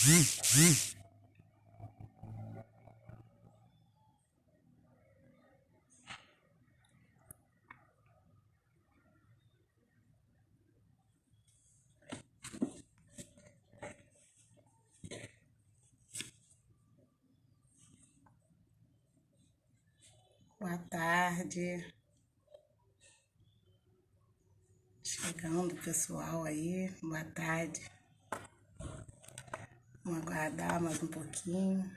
Boa tarde. Chegando o pessoal aí. Boa tarde. Vamos aguardar mais um pouquinho.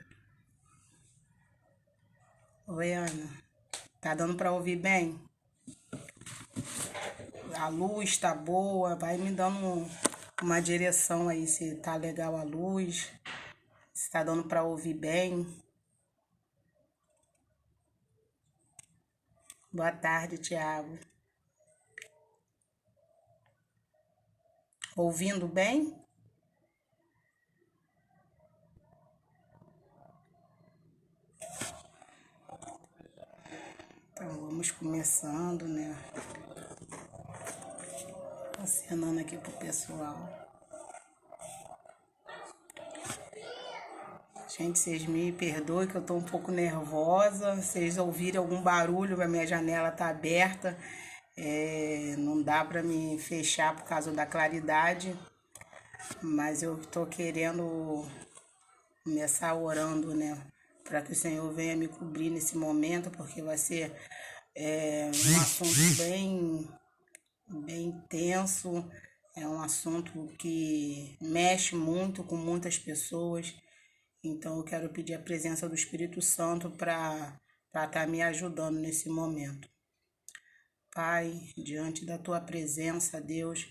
Oi, Ana. Tá dando pra ouvir bem? A luz tá boa. Vai me dando uma direção aí se tá legal a luz. Se tá dando pra ouvir bem. Boa tarde, Thiago. Ouvindo bem? Então vamos começando, né? Acenando aqui pro pessoal. Gente, vocês me perdoem que eu tô um pouco nervosa. Vocês ouvirem algum barulho, a minha janela tá aberta. Não dá pra me fechar por causa da claridade. Mas eu tô querendo começar orando, né? Para que o Senhor venha me cobrir nesse momento, porque vai ser um assunto bem tenso. É um assunto que mexe muito com muitas pessoas. Então eu quero pedir a presença do Espírito Santo para estar me ajudando nesse momento. Pai, diante da tua presença, Deus,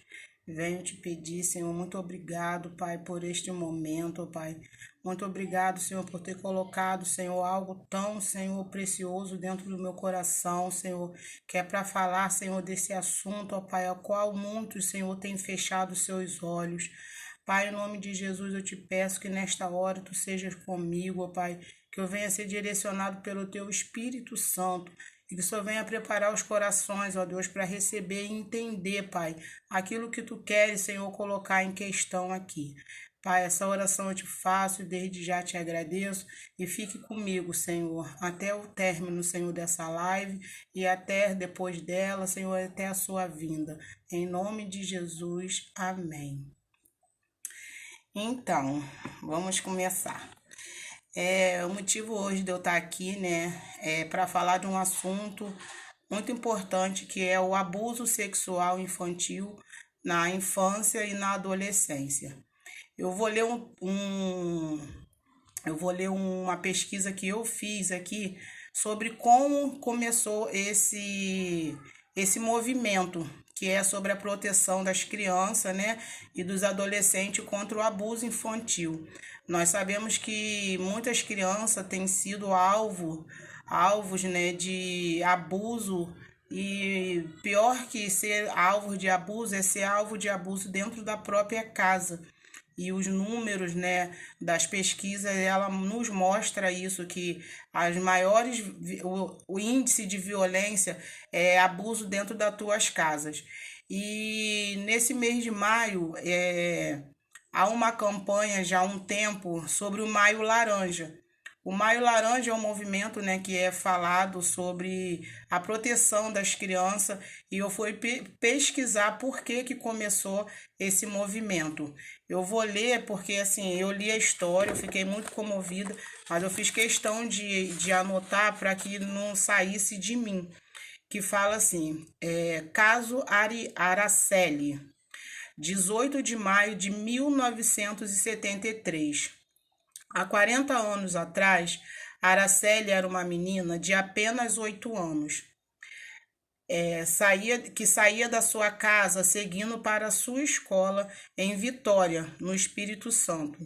venho te pedir, Senhor, muito obrigado, Pai, por este momento, Pai. Muito obrigado, Senhor, por ter colocado, Senhor, algo tão, Senhor, precioso dentro do meu coração, Senhor, que é para falar, Senhor, desse assunto, ó Pai, ao qual muitos, Senhor, têm fechado seus olhos. Pai, em nome de Jesus, eu te peço que nesta hora tu sejas comigo, ó Pai, que eu venha ser direcionado pelo teu Espírito Santo e que o Senhor venha preparar os corações, ó Deus, para receber e entender, Pai, aquilo que tu queres, Senhor, colocar em questão aqui. Pai, essa oração eu te faço e desde já te agradeço e fique comigo, Senhor, até o término, Senhor, dessa live e até depois dela, Senhor, até a sua vinda. Em nome de Jesus, amém. Então, vamos começar. O motivo hoje de eu estar aqui, né, é para falar de um assunto muito importante que é o abuso sexual infantil na infância e na adolescência. Eu vou ler uma pesquisa que eu fiz aqui sobre como começou esse movimento, que é sobre a proteção das crianças, né, e dos adolescentes contra o abuso infantil. Nós sabemos que muitas crianças têm sido alvos, né, de abuso, e pior que ser alvo de abuso é ser alvo de abuso dentro da própria casa. E os números, né, das pesquisas, ela nos mostra isso, que as maiores, o índice de violência é abuso dentro das tuas casas. E nesse mês de maio, há uma campanha já há um tempo sobre o Maio Laranja. O Maio Laranja é um movimento, né, que é falado sobre a proteção das crianças e eu fui pesquisar por que começou esse movimento. Eu vou ler porque, assim, eu li a história, eu fiquei muito comovida, mas eu fiz questão de anotar para que não saísse de mim. Que fala assim, caso Araceli, 18 de maio de 1973. Há 40 anos atrás, Araceli era uma menina de apenas 8 anos. Saía da sua casa seguindo para a sua escola em Vitória, no Espírito Santo.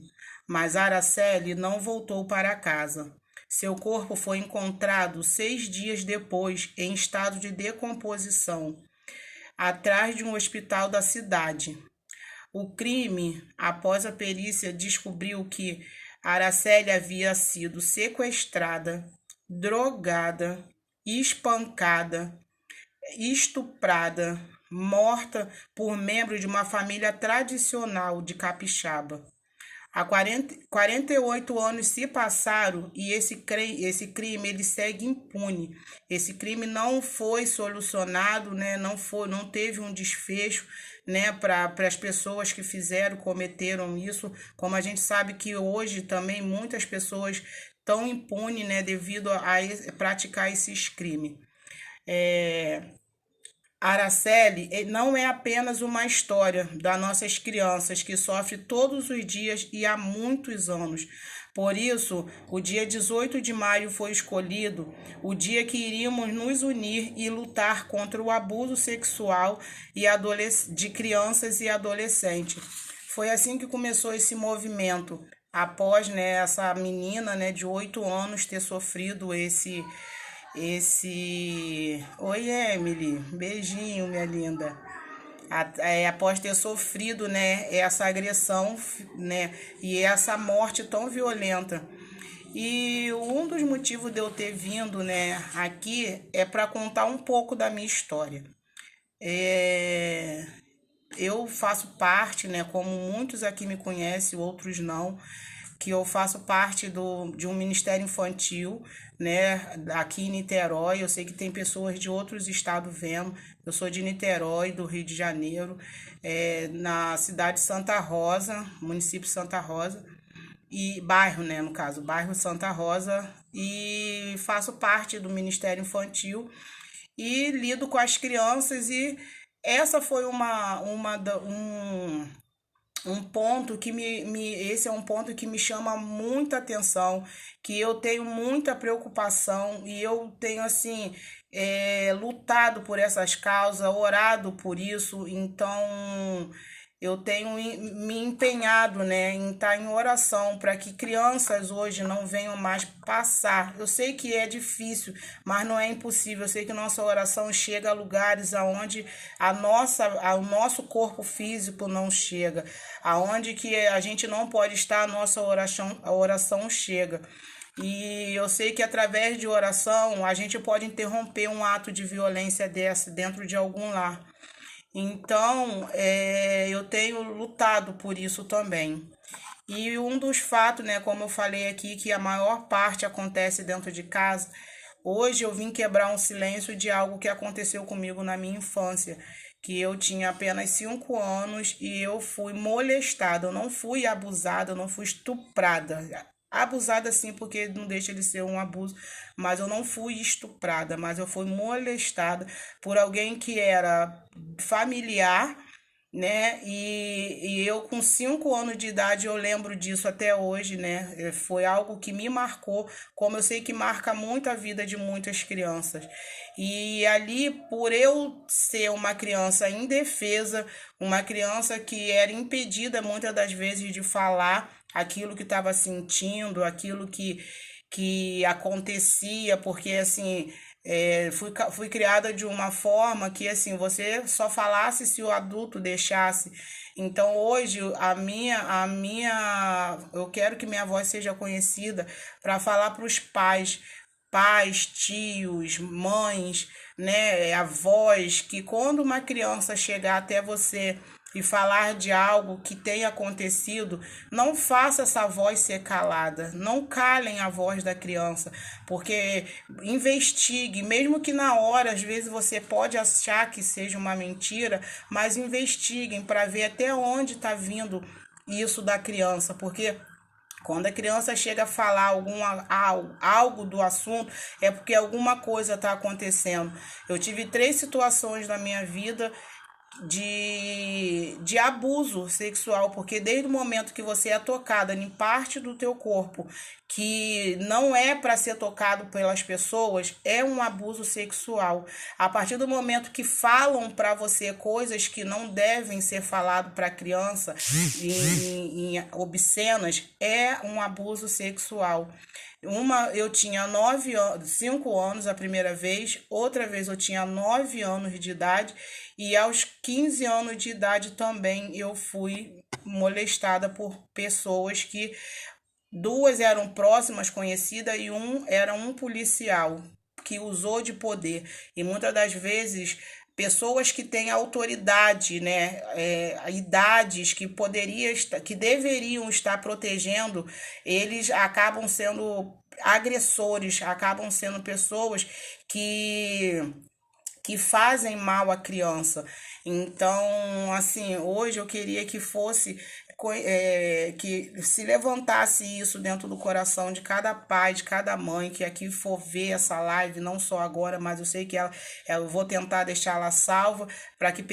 Mas Araceli não voltou para casa. Seu corpo foi encontrado 6 dias depois, em estado de decomposição, atrás de um hospital da cidade. O crime, após a perícia, descobriu que Araceli havia sido sequestrada, drogada, espancada, estuprada, morta por membros de uma família tradicional de capixaba. Há 48 anos se passaram e esse crime ele segue impune. Esse crime não foi solucionado, né? Não teve um desfecho, né? Para as pessoas que cometeram isso. Como a gente sabe que hoje também muitas pessoas estão impunes, né? Devido praticar esses crimes. Araceli não é apenas uma história das nossas crianças que sofrem todos os dias e há muitos anos. Por isso, o dia 18 de maio foi escolhido, o dia que iríamos nos unir e lutar contra o abuso sexual de crianças e adolescentes. Foi assim que começou esse movimento, após, né, essa menina, né, de 8 anos ter sofrido Oi, Emily, beijinho, minha linda. Após ter sofrido, né, essa agressão, né, e essa morte tão violenta. E um dos motivos de eu ter vindo, né, aqui é para contar um pouco da minha história. Eu faço parte, né, como muitos aqui me conhecem, outros não, que eu faço parte de um ministério infantil, né, aqui em Niterói. Eu sei que tem pessoas de outros estados vendo. Eu sou de Niterói, do Rio de Janeiro, na cidade de Santa Rosa, município de Santa Rosa, e bairro, né, no caso, bairro Santa Rosa, e faço parte do Ministério Infantil e lido com as crianças. E essa foi um ponto que esse é um ponto que me chama muita atenção, que eu tenho muita preocupação e eu tenho assim lutado por essas causas, orado por isso. Então eu tenho me empenhado, né, em estar em oração para que crianças hoje não venham mais passar. Eu sei que é difícil, mas não é impossível. Eu sei que nossa oração chega a lugares aonde o nosso corpo físico não chega, aonde que a gente não pode estar, a oração chega. E eu sei que através de oração a gente pode interromper um ato de violência dessa dentro de algum lar. Então, eu tenho lutado por isso também. E um dos fatos, né, como eu falei aqui, que a maior parte acontece dentro de casa, hoje eu vim quebrar um silêncio de algo que aconteceu comigo na minha infância, que eu tinha apenas 5 anos e eu fui molestada. Eu não fui abusada, eu não fui estuprada. Abusada sim, porque não deixa de ser um abuso, mas eu não fui estuprada, mas eu fui molestada por alguém que era familiar, né? E eu com 5 anos de idade, eu lembro disso até hoje, né? Foi algo que me marcou, como eu sei que marca muito a vida de muitas crianças. E ali, por eu ser uma criança indefesa, uma criança que era impedida muitas das vezes de falar aquilo que estava sentindo, aquilo que acontecia, porque assim, fui criada de uma forma que assim, você só falasse se o adulto deixasse. Então hoje eu quero que minha voz seja conhecida para falar para os pais, tios, mães, né, avós, que quando uma criança chegar até você e falar de algo que tenha acontecido, não faça essa voz ser calada, não calem a voz da criança, porque investigue, mesmo que na hora, às vezes você pode achar que seja uma mentira, mas investiguem para ver até onde está vindo isso da criança, porque quando a criança chega a falar algo do assunto, é porque alguma coisa está acontecendo. Eu tive 3 situações na minha vida de abuso sexual, porque desde o momento que você é tocada em parte do teu corpo que não é para ser tocado pelas pessoas, é um abuso sexual. A partir do momento que falam para você coisas que não devem ser falado para criança, em obscenas, é um abuso sexual. Eu tinha 5 anos a primeira vez, outra vez eu tinha 9 anos de idade, e aos 15 anos de idade também eu fui molestada por pessoas que 2 eram próximas, conhecidas, e era um policial que usou de poder. E muitas das vezes pessoas que têm autoridade, né, idades que deveriam estar protegendo, eles acabam sendo agressores, acabam sendo pessoas que fazem mal à criança. Então, assim, hoje eu queria que fosse que se levantasse isso dentro do coração de cada pai, de cada mãe que aqui for ver essa live, não só agora, mas eu sei que eu vou tentar deixá-la salva para que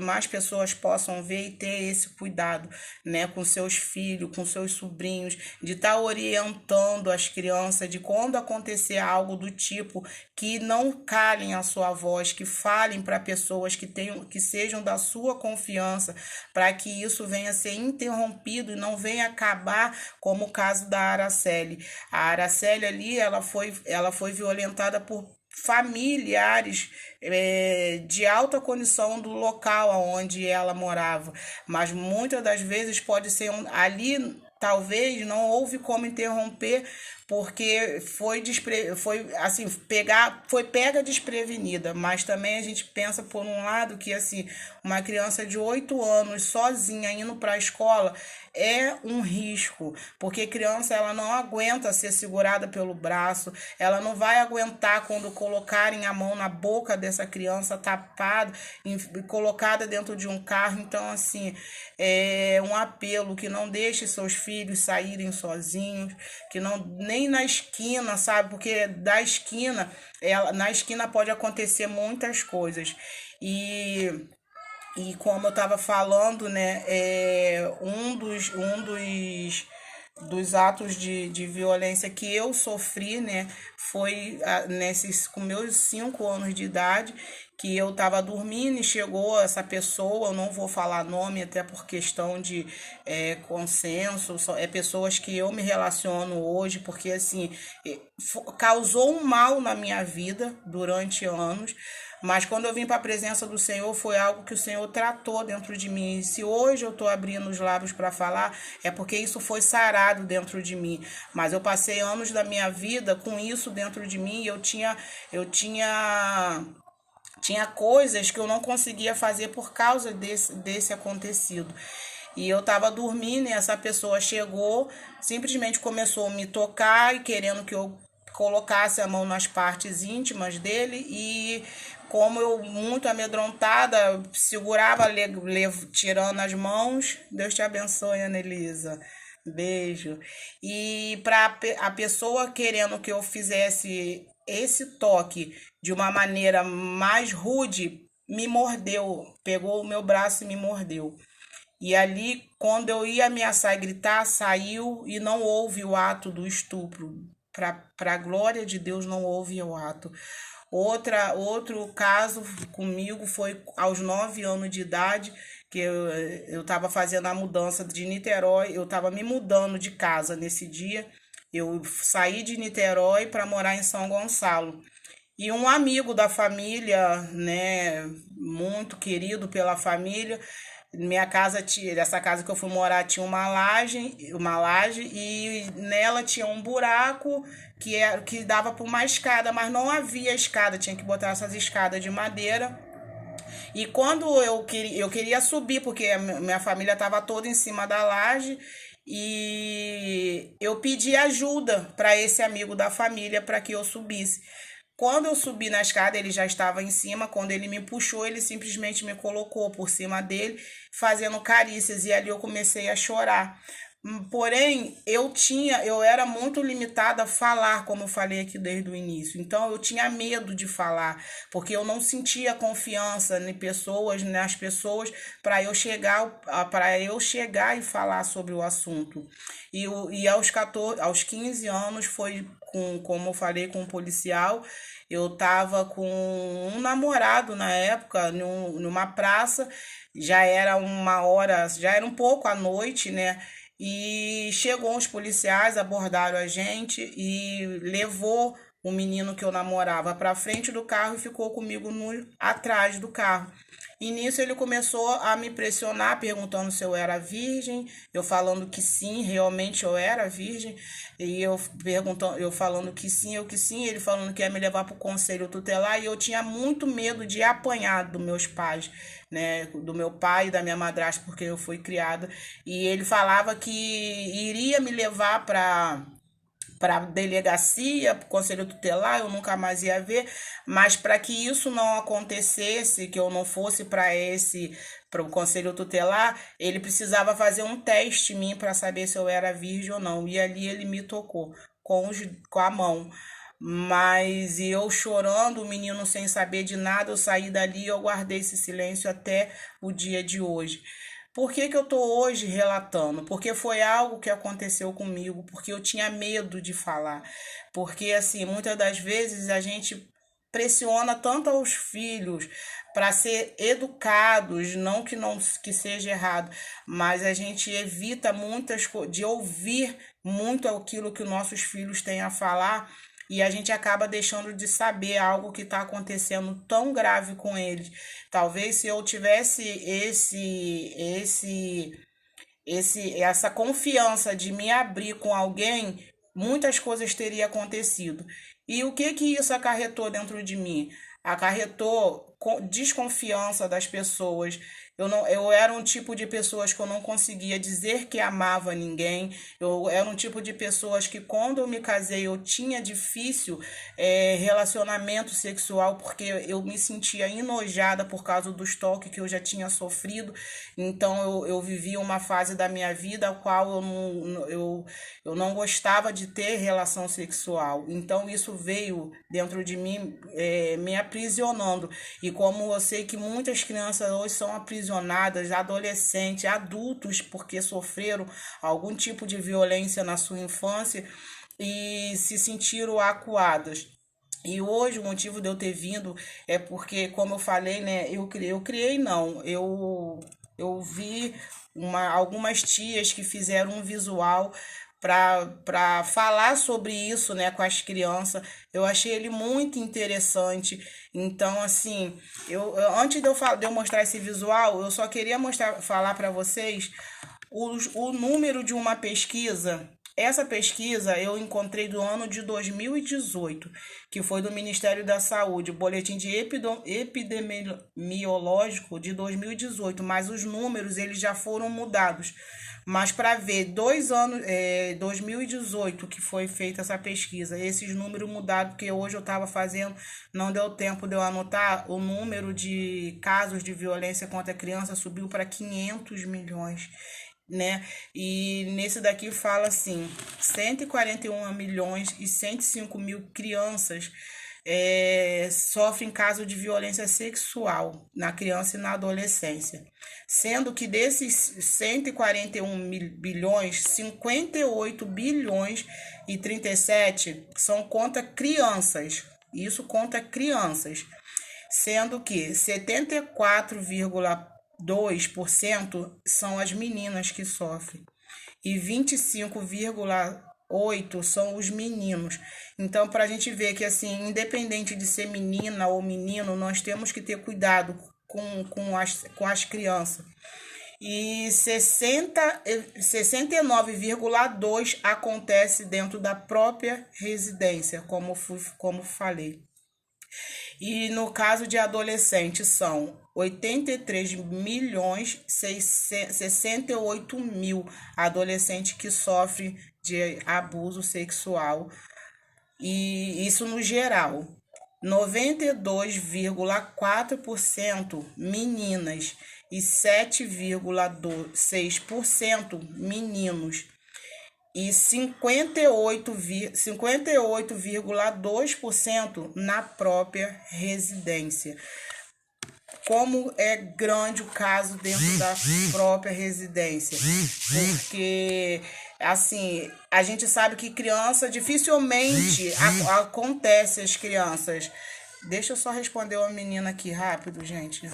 mais pessoas possam ver e ter esse cuidado, né, com seus filhos, com seus sobrinhos, de estar orientando as crianças de quando acontecer algo do tipo, que não calem a sua voz, que falem para pessoas que sejam da sua confiança, para que isso venha a ser interrompido e não venha acabar como o caso da Araceli. A Araceli ali, ela foi violentada por familiares de alta condição do local onde ela morava, mas muitas das vezes pode ser ali. Talvez não houve como interromper, porque foi pega desprevenida, mas também a gente pensa por um lado que assim, uma criança de 8 anos sozinha indo para a escola é um risco, porque criança ela não aguenta ser segurada pelo braço, ela não vai aguentar quando colocarem a mão na boca dessa criança tapada, colocada dentro de um carro. Então assim, é um apelo que não deixe seus filhos saírem sozinhos, que não nem na esquina, sabe? Porque na esquina pode acontecer muitas coisas. E como eu estava falando, né, dos atos de violência que eu sofri, né, foi com meus 5 anos de idade, que eu estava dormindo e chegou essa pessoa, eu não vou falar nome até por questão de consenso, pessoas que eu me relaciono hoje, porque assim, causou um mal na minha vida durante anos, mas quando eu vim para a presença do Senhor, foi algo que o Senhor tratou dentro de mim. E se hoje eu estou abrindo os lábios para falar, é porque isso foi sarado dentro de mim. Mas eu passei anos da minha vida com isso dentro de mim e tinha coisas que eu não conseguia fazer por causa desse acontecido. E eu estava dormindo e essa pessoa chegou, simplesmente começou a me tocar e querendo que eu colocasse a mão nas partes íntimas dele, e como eu, muito amedrontada, segurava, tirando as mãos. Deus te abençoe, Anelisa. Beijo. E para a pessoa querendo que eu fizesse esse toque de uma maneira mais rude, me mordeu, pegou o meu braço e me mordeu. E ali, quando eu ia ameaçar e gritar, saiu e não houve o ato do estupro. Para a glória de Deus, não houve o ato. Outro caso comigo foi aos 9 anos de idade, que eu estava fazendo a mudança de Niterói, eu estava me mudando de casa nesse dia. Eu saí de Niterói para morar em São Gonçalo. E um amigo da família, né, muito querido pela família, essa casa que eu fui morar tinha uma laje e nela tinha um buraco que dava para uma escada, mas não havia escada, tinha que botar essas escadas de madeira. E quando eu queria subir, porque a minha família estava toda em cima da laje, e eu pedi ajuda para esse amigo da família para que eu subisse. Quando eu subi na escada, ele já estava em cima. Quando ele me puxou, ele simplesmente me colocou por cima dele, fazendo carícias, e ali eu comecei a chorar. Porém, eu era muito limitada a falar, como eu falei aqui desde o início. Então, eu tinha medo de falar, porque eu não sentia confiança nas pessoas para eu chegar e falar sobre o assunto. E aos 15 anos foi como eu falei, com um policial. Eu tava com um namorado na época, numa praça, já era um pouco à noite, né? E chegou os policiais, abordaram a gente e levou o menino que eu namorava para frente do carro e ficou comigo atrás do carro. E nisso ele começou a me pressionar, perguntando se eu era virgem, eu falando que sim, realmente eu era virgem, e eu falando que sim, ele falando que ia me levar para o conselho tutelar, e eu tinha muito medo de apanhar dos meus pais, né, do meu pai e da minha madrasta, porque eu fui criada, e ele falava que iria me levar para delegacia, para o conselho tutelar, eu nunca mais ia ver, mas para que isso não acontecesse, que eu não fosse para o conselho tutelar, ele precisava fazer um teste em mim para saber se eu era virgem ou não. E ali ele me tocou com a mão. Mas eu chorando, o menino sem saber de nada, eu saí dali e eu guardei esse silêncio até o dia de hoje. Por que que eu tô hoje relatando? Porque foi algo que aconteceu comigo, porque eu tinha medo de falar. Porque, assim, muitas das vezes a gente pressiona tanto aos filhos para ser educados, não que seja errado, mas a gente evita muitas de ouvir muito aquilo que os nossos filhos têm a falar e a gente acaba deixando de saber algo que está acontecendo tão grave com eles. Talvez se eu tivesse essa confiança de me abrir com alguém, muitas coisas teriam acontecido. E o que que isso acarretou dentro de mim? Acarretou desconfiança das pessoas. Eu era um tipo de pessoas que eu não conseguia dizer que amava ninguém. Eu era um tipo de pessoas que quando eu me casei eu tinha difícil relacionamento sexual porque eu me sentia enojada por causa dos toques que eu já tinha sofrido. Então eu vivia uma fase da minha vida a qual eu não gostava de ter relação sexual. Então isso veio dentro de mim me aprisionando. E como eu sei que muitas crianças hoje são aprisionadas, adolescentes, adultos, porque sofreram algum tipo de violência na sua infância e se sentiram acuadas. E hoje o motivo de eu ter vindo é porque, como eu falei, né, eu vi algumas tias que fizeram um visual para falar sobre isso, né, com as crianças. Eu achei ele muito interessante. Então, assim, antes de eu mostrar esse visual, eu só queria falar para vocês o número de uma pesquisa. Essa pesquisa eu encontrei do ano de 2018, que foi do Ministério da Saúde, o boletim de epidemiológico de 2018, mas os números eles já foram mudados. Mas para ver 2 anos, 2018 que foi feita essa pesquisa, esses números mudaram, porque hoje eu estava fazendo, não deu tempo de eu anotar, o número de casos de violência contra a criança subiu para 500 milhões, né? E nesse daqui fala assim, 141 milhões e 105 mil crianças sofrem caso de violência sexual na criança e na adolescência. Sendo que desses 141 bilhões, 58 bilhões e 37 são contra crianças. Isso contra crianças. Sendo que 74,2% são as meninas que sofrem e 25,8% são os meninos. Então, para a gente ver que, assim, independente de ser menina ou menino, nós temos que ter cuidado com as crianças. E 69,2% acontece dentro da própria residência, como falei. E no caso de adolescentes são 83 milhões 68 mil adolescentes que sofrem de abuso sexual. E isso no geral. 92,4% meninas e 7,6% meninos e 58,2% na própria residência. Como é grande o caso dentro da própria residência, porque assim, a gente sabe que criança dificilmente acontece as crianças. Deixa eu só responder uma menina aqui rápido, gente.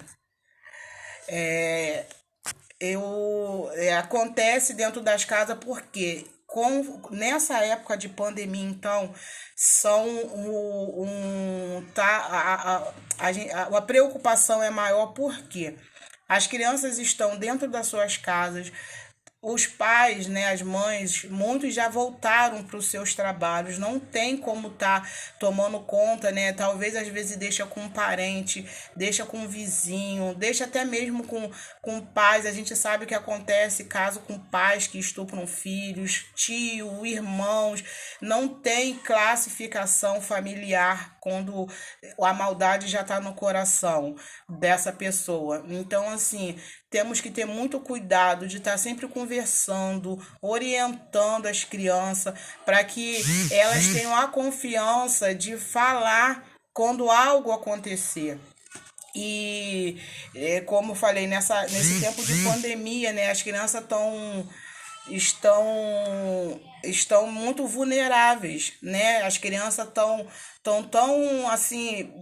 Acontece dentro das casas porque nessa época de pandemia, então, são a preocupação é maior porque as crianças estão dentro das suas casas, os pais, né, as mães, muitos já voltaram para os seus trabalhos, não tem como tá tomando conta, né? Talvez às vezes deixa com um parente, deixa com um vizinho, deixa até mesmo com pais. A gente sabe o que acontece caso com pais que estupram filhos, tio, irmãos, não tem classificação familiar quando a maldade já está no coração dessa pessoa. Então, assim, temos que ter muito cuidado de estar sempre conversando, orientando as crianças para que elas tenham a confiança de falar quando algo acontecer. E como eu falei, nesse tempo de pandemia, né, as crianças estão muito vulneráveis, né? As crianças estão tão assim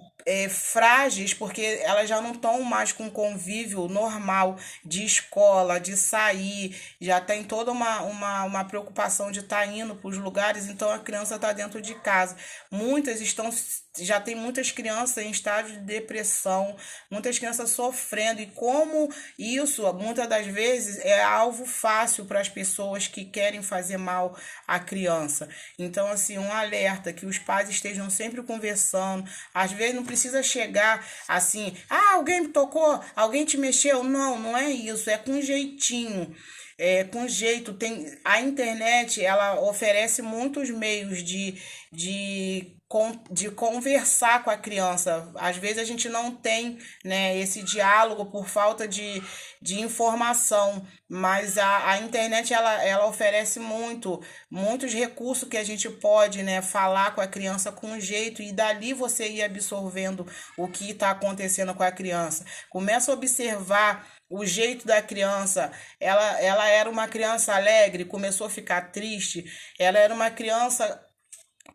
frágeis porque elas já não estão mais com convívio normal de escola, de sair, já tem toda uma preocupação de estar indo para os lugares, então a criança está dentro de casa. Já tem muitas crianças em estágio de depressão, muitas crianças sofrendo, e como isso muitas das vezes é alvo fácil para as pessoas que querem fazer mal à criança. Então, assim, um alerta que os pais estejam sempre conversando. Às vezes não precisa chegar assim, alguém me tocou, alguém te mexeu. Não, não é isso, é com jeitinho. Com jeito, a internet ela oferece muitos meios de conversar com a criança. Às vezes a gente não tem, né, esse diálogo por falta de informação, mas a internet ela oferece muitos recursos que a gente pode, né, falar com a criança com jeito, e dali você ir absorvendo o que está acontecendo com a criança. Começa a observar o jeito da criança. Ela era uma criança alegre, começou a ficar triste. Ela era uma criança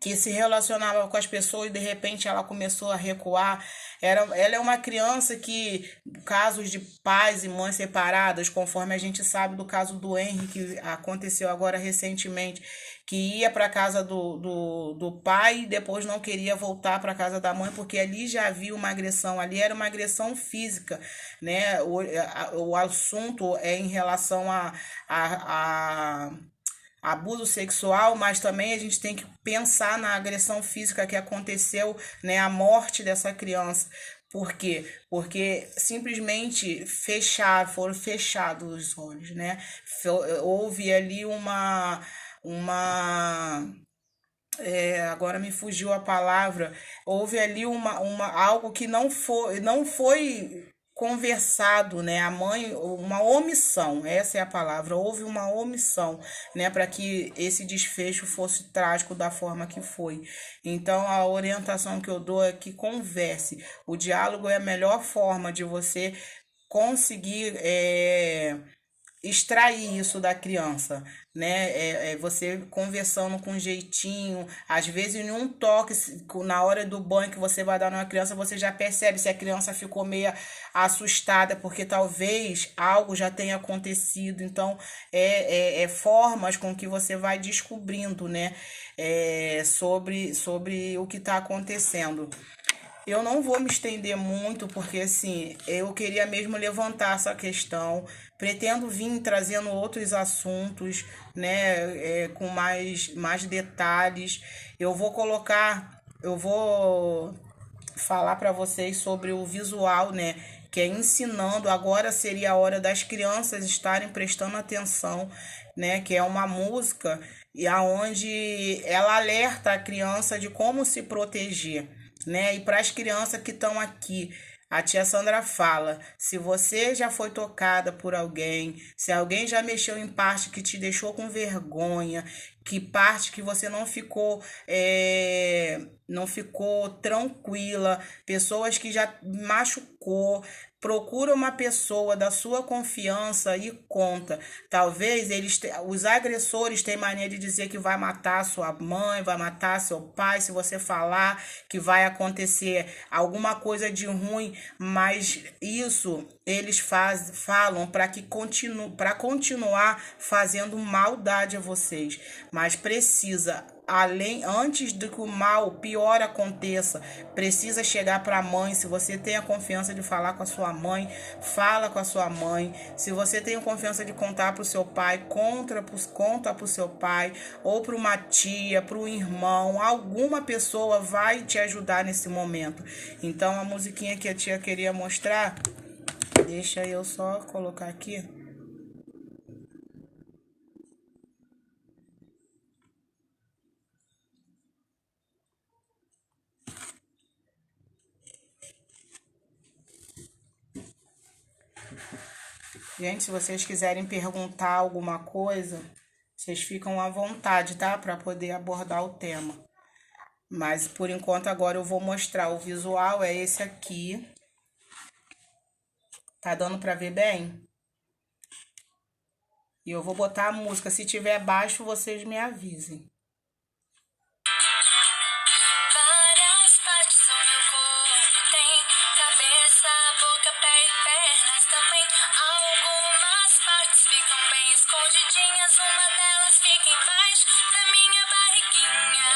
que se relacionava com as pessoas e de repente ela começou a recuar. Ela é uma criança que, casos de pais e mães separadas, conforme a gente sabe do caso do Henry, que aconteceu agora recentemente, que ia para a casa do pai e depois não queria voltar para a casa da mãe, porque ali já havia uma agressão, ali era uma agressão física, né? O assunto é em relação a abuso sexual, mas também a gente tem que pensar na agressão física que aconteceu, né, a morte dessa criança. Por quê? Porque simplesmente foram fechados os olhos, né? Houve ali agora me fugiu a palavra. Houve ali algo que não foi conversado, né? A mãe, uma omissão, essa é a palavra. Houve uma omissão, né, para que esse desfecho fosse trágico da forma que foi. Então, a orientação que eu dou é que converse. O diálogo é a melhor forma de você conseguir extrair isso da criança, né? Você conversando com jeitinho, às vezes em um toque, na hora do banho que você vai dar numa criança, você já percebe se a criança ficou meio assustada, porque talvez algo já tenha acontecido. Então, formas com que você vai descobrindo, né? Sobre o que está acontecendo. Eu não vou me estender muito, porque assim, eu queria mesmo levantar essa questão. Pretendo vir trazendo outros assuntos, né, com mais detalhes. Eu vou falar para vocês sobre o visual, né, que é ensinando. Agora seria a hora das crianças estarem prestando atenção, né, que é uma música e aonde ela alerta a criança de como se proteger, né? E para as crianças que estão aqui, a tia Sandra fala: se você já foi tocada por alguém, se alguém já mexeu em parte que te deixou com vergonha, que parte que você não ficou tranquila, pessoas que já machucou, procura uma pessoa da sua confiança e conta. Talvez os agressores têm mania de dizer que vai matar sua mãe, vai matar seu pai, se você falar que vai acontecer alguma coisa de ruim, mas isso eles falam para continuar fazendo maldade a vocês, mas precisa, além, antes de que o mal pior aconteça, precisa chegar para a mãe. Se você tem a confiança de falar com a sua mãe, fala com a sua mãe. Se você tem a confiança de contar para o seu pai, conta para o seu pai, ou para uma tia, para um irmão. Alguma pessoa vai te ajudar nesse momento. Então a musiquinha que a tia queria mostrar, deixa eu só colocar aqui. Gente, se vocês quiserem perguntar alguma coisa, vocês ficam à vontade, tá? Para poder abordar o tema. Mas por enquanto agora eu vou mostrar. O visual é esse aqui. Tá dando para ver bem? E eu vou botar a música. Se tiver baixo, vocês me avisem. Várias partes do meu corpo tem cabeça, boca, pé e pernas também. Algumas partes ficam bem escondidinhas, uma delas fica embaixo da minha barriguinha.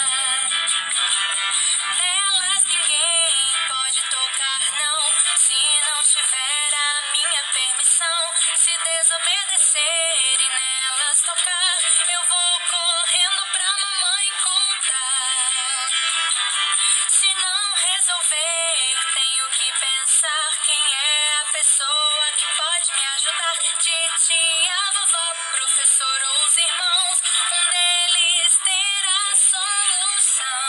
Nelas ninguém pode tocar, não, se não tiver a minha permissão. Se desobedecer e nelas tocar, eu vou correndo pra mamãe contar. Se não resolver, tenho que pensar quem é a pessoa que pode me ajudar. Titia, vovó, professor ou os irmãos, um deles terá a solução.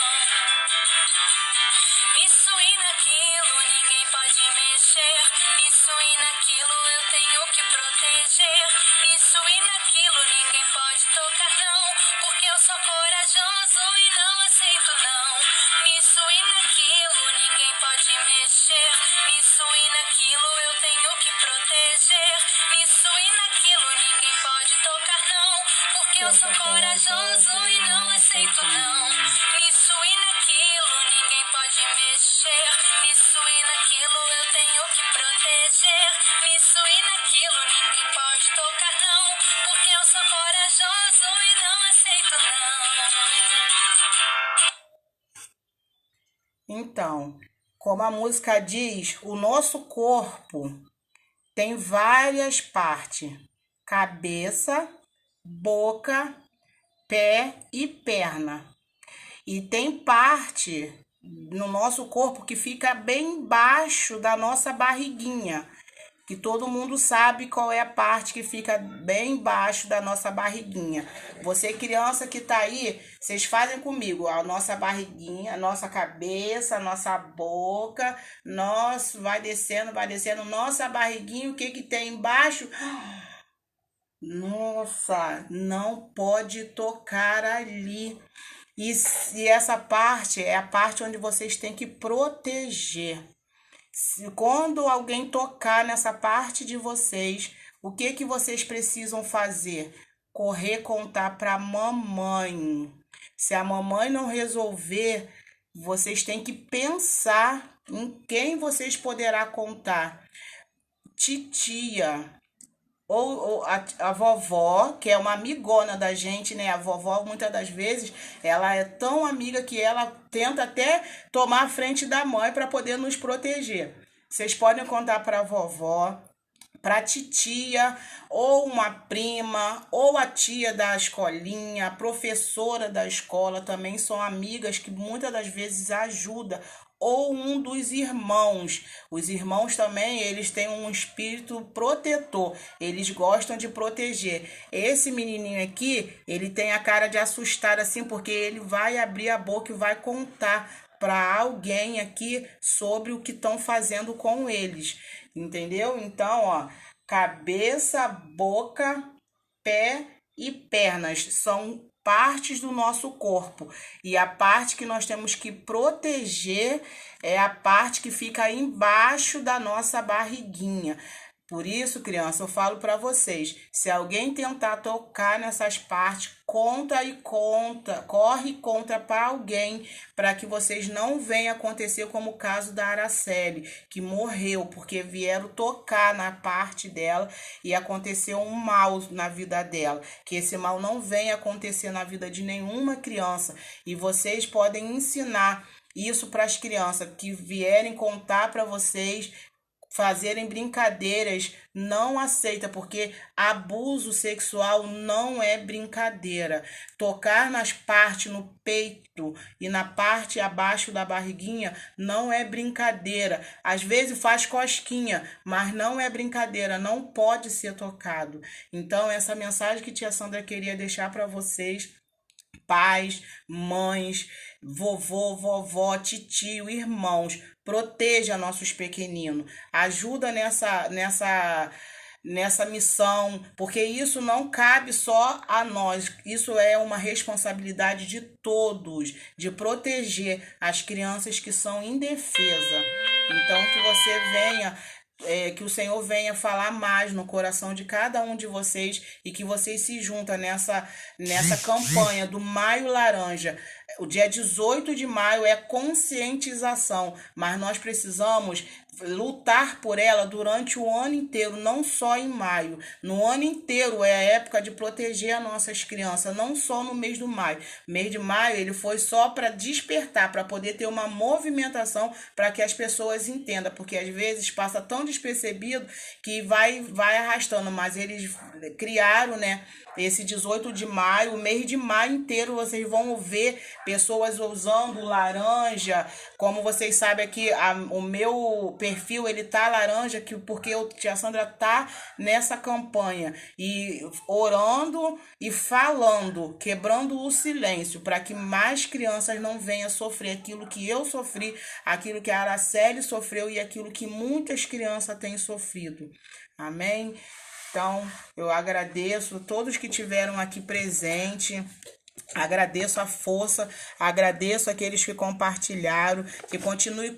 Nisso e naquilo ninguém pode mexer, nisso e naquilo eu tenho que proteger. Nisso e naquilo ninguém pode tocar, não, porque eu sou corajoso e não aceito não. Nisso e naquilo ninguém pode mexer, nisso e naquilo eu tenho que proteger. Nisso e naquilo ninguém pode tocar, não, porque eu sou corajoso e não aceito não. Nisso e naquilo ninguém pode mexer, nisso e naquilo eu tenho que proteger. Nisso e naquilo ninguém pode tocar, não, porque eu sou corajoso e não aceito não. Então, como a música diz, o nosso corpo tem várias partes: cabeça, boca, pé e perna. E tem parte no nosso corpo que fica bem embaixo da nossa barriguinha, que todo mundo sabe qual é a parte que fica bem embaixo da nossa barriguinha. Você, criança que tá aí, vocês fazem comigo a nossa barriguinha, a nossa cabeça, a nossa boca, nossa, vai descendo, nossa barriguinha, o que que tem embaixo? Nossa, não pode tocar ali. E essa parte é a parte onde vocês têm que proteger. Quando alguém tocar nessa parte de vocês, o que que vocês precisam fazer? Correr contar para a mamãe. Se a mamãe não resolver, vocês têm que pensar em quem vocês poderá contar. Titia, ou a vovó, que é uma amigona da gente, né? A vovó, muitas das vezes, ela é tão amiga que ela tenta até tomar a frente da mãe para poder nos proteger. Vocês podem contar para a vovó, para a titia, ou uma prima, ou a tia da escolinha, a professora da escola, também são amigas que muitas das vezes ajudam, ou um dos irmãos. Os irmãos também, eles têm um espírito protetor, eles gostam de proteger. Esse menininho aqui, ele tem a cara de assustar assim, porque ele vai abrir a boca e vai contar para alguém aqui sobre o que estão fazendo com eles, entendeu? Então, ó, cabeça, boca, pé e pernas são partes do nosso corpo, e a parte que nós temos que proteger é a parte que fica embaixo da nossa barriguinha. Por isso, criança, eu falo para vocês, se alguém tentar tocar nessas partes, corre contra para alguém, para que vocês não venham acontecer como o caso da Araceli, que morreu porque vieram tocar na parte dela e aconteceu um mal na vida dela. Que esse mal não venha acontecer na vida de nenhuma criança. E vocês podem ensinar isso para as crianças que vierem contar para vocês, fazerem brincadeiras, não aceita, porque abuso sexual não é brincadeira. Tocar nas partes, no peito e na parte abaixo da barriguinha não é brincadeira. Às vezes faz cosquinha, mas não é brincadeira, não pode ser tocado. Então, essa mensagem que tia Sandra queria deixar para vocês, pais, mães, vovô, vovó, titio, irmãos, proteja nossos pequeninos, ajuda nessa missão, porque isso não cabe só a nós, isso é uma responsabilidade de todos, de proteger as crianças que são indefesas. Então, que você venha, que o Senhor venha falar mais no coração de cada um de vocês e que vocês se juntem nessa campanha do Maio Laranja. O dia 18 de maio é conscientização, mas nós precisamos lutar por ela durante o ano inteiro, não só em maio. No ano inteiro é a época de proteger as nossas crianças, não só no mês do maio. O mês de maio ele foi só para despertar, para poder ter uma movimentação para que as pessoas entendam, porque às vezes passa tão despercebido que vai arrastando, mas eles criaram, né, esse 18 de maio, o mês de maio inteiro vocês vão ver pessoas usando laranja. Como vocês sabem aqui, o meu perfil ele tá laranja, porque a tia Sandra tá nessa campanha e orando e falando, quebrando o silêncio, para que mais crianças não venham sofrer aquilo que eu sofri, aquilo que a Araceli sofreu e aquilo que muitas crianças têm sofrido. Amém? Então, eu agradeço todos que tiveram aqui presente. Agradeço a força, agradeço aqueles que compartilharam, que continue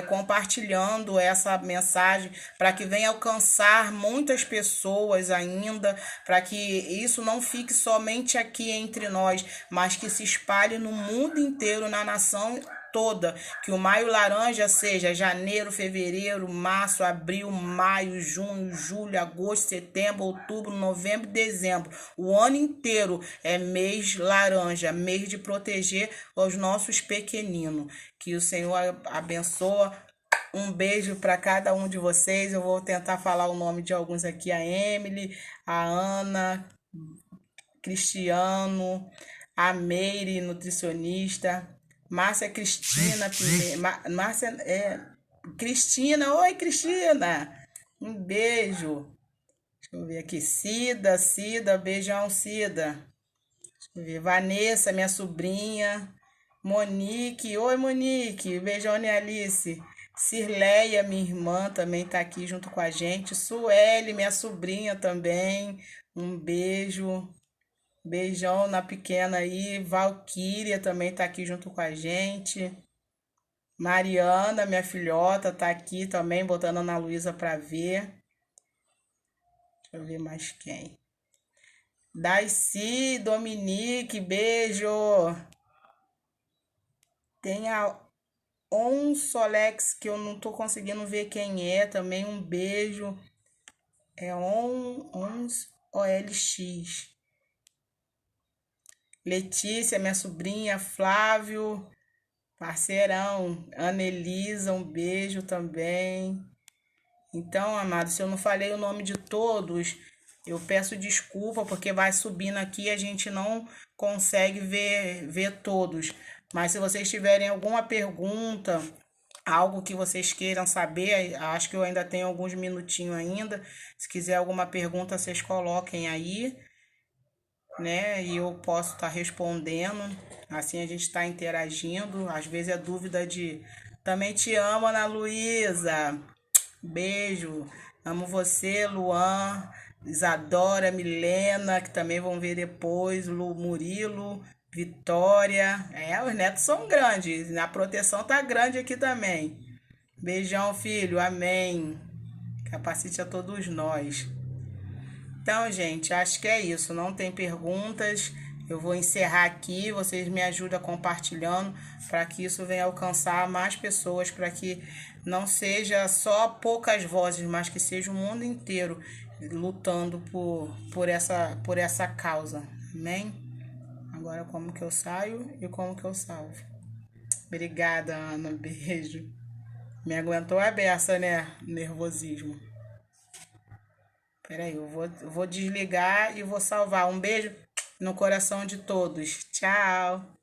compartilhando essa mensagem para que venha alcançar muitas pessoas ainda, para que isso não fique somente aqui entre nós, mas que se espalhe no mundo inteiro, na nação toda, que o Maio Laranja seja janeiro, fevereiro, março, abril, maio, junho, julho, agosto, setembro, outubro, novembro, dezembro. O ano inteiro é mês laranja, mês de proteger os nossos pequeninos. Que o Senhor abençoe. Um beijo para cada um de vocês. Eu vou tentar falar o nome de alguns aqui: a Emily, a Ana, Cristiano, a Meire, nutricionista, Márcia Cristina, Márcia, Cristina, oi Cristina, um beijo. Deixa eu ver aqui, Cida, beijão Cida. Deixa eu ver, Vanessa, minha sobrinha, Monique, oi Monique, beijão Alice. Cirleia, minha irmã, também tá aqui junto com a gente. Sueli, minha sobrinha também, um beijo. Beijão na pequena aí. Valquíria também tá aqui junto com a gente. Mariana, minha filhota, tá aqui também, botando a Ana Luísa pra ver. Deixa eu ver mais quem. Daisy, Dominique, beijo. Tem a Solex, que eu não tô conseguindo ver quem é, também um beijo. É OLX. Letícia, minha sobrinha, Flávio, parceirão, Anelisa, um beijo também. Então, amados, se eu não falei o nome de todos, eu peço desculpa, porque vai subindo aqui e a gente não consegue ver todos. Mas se vocês tiverem alguma pergunta, algo que vocês queiram saber, acho que eu ainda tenho alguns minutinhos ainda. Se quiser alguma pergunta, vocês coloquem aí, né? E eu posso estar respondendo. Assim a gente está interagindo. Às vezes é dúvida de... Também te amo, Ana Luísa. Beijo. Amo você, Luan, Isadora, Milena, que também vão ver depois. Murilo, Vitória. Os netos são grandes. A proteção tá grande aqui também. Beijão, filho. Amém. capacite a todos nós. Então, gente, acho que é isso. Não tem perguntas. Eu vou encerrar aqui. Vocês me ajudam compartilhando para que isso venha alcançar mais pessoas, para que não seja só poucas vozes, mas que seja o mundo inteiro lutando por essa causa. Amém? Agora, como que eu saio e como que eu salvo? Obrigada, Ana. Beijo. Me aguentou a beça, né? Nervosismo. Peraí, eu vou desligar e vou salvar. Um beijo no coração de todos. Tchau.